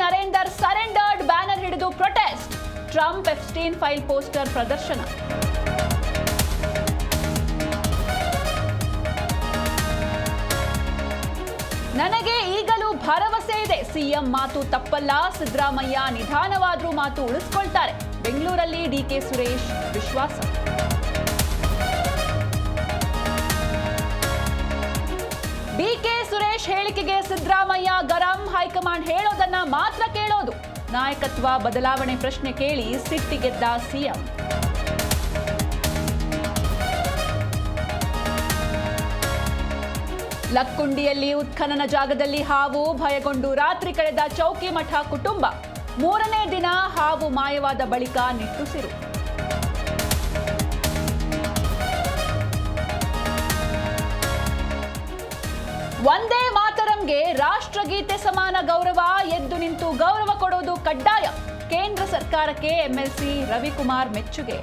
Narender surrendered banner ಹಿಡಿದು protest. Trump Epstein file poster ಪ್ರದರ್ಶನ. ನನಗೆ ಈಗಲೂ ಭರವಸೆ ಇದೆ. ಸಿಎಂ ಮಾತು ತಪ್ಪಲ್ಲ. ಸಿದ್ದರಾಮಯ್ಯ ನಿಧಾನವಾದ್ರೂ ಮಾತು ಉಳಿಸ್ಕೊಳ್ತಾರೆ. ಬೆಂಗಳೂರಲ್ಲಿ ಡಿಕೆ ಸುರೇಶ್ ವಿಶ್ವಾಸ. ಡಿಕೆ ಸುರೇಶ್ ಹೇಳಿಕೆಗೆ ಸಿದ್ದರಾಮಯ್ಯ ಗರಂ. ಹೈಕಮಾಂಡ್ ಹೇಳೋದನ್ನ ಮಾತ್ರ ಕೇಳೋದು. ನಾಯಕತ್ವ ಬದಲಾವಣೆ ಪ್ರಶ್ನೆ ಕೇಳಿ ಸಿಟ್ಟಿಗೆದ್ದ ಸಿಎಂ. ಲಕ್ಕುಂಡಿಯಲ್ಲಿ ಉತ್ಖನನ ಜಾಗದಲ್ಲಿ ಹಾವು. ಭಯಗೊಂಡು ರಾತ್ರಿ ಕಳೆದ ಚೌಕಿಮಠ ಕುಟುಂಬ. 3ನೇ ದಿನ ಹಾವು ಮಾಯವಾದ ಬಳಿಕ ನಿಟ್ಟುಸಿರು. ವಂದೇ ಮಾತರಂಗೆ ರಾಷ್ಟ್ರಗೀತೆ ಸಮಾನ ಗೌರವ. ಎದ್ದು ನಿಂತು ಗೌರವ ಕೊಡೋದು ಕಡ್ಡಾಯ. ಕೇಂದ್ರ ಸರ್ಕಾರಕ್ಕೆ ಎಂಎಲ್ಸಿ ರವಿಕುಮಾರ್ ಮೆಚ್ಚುಗೆ.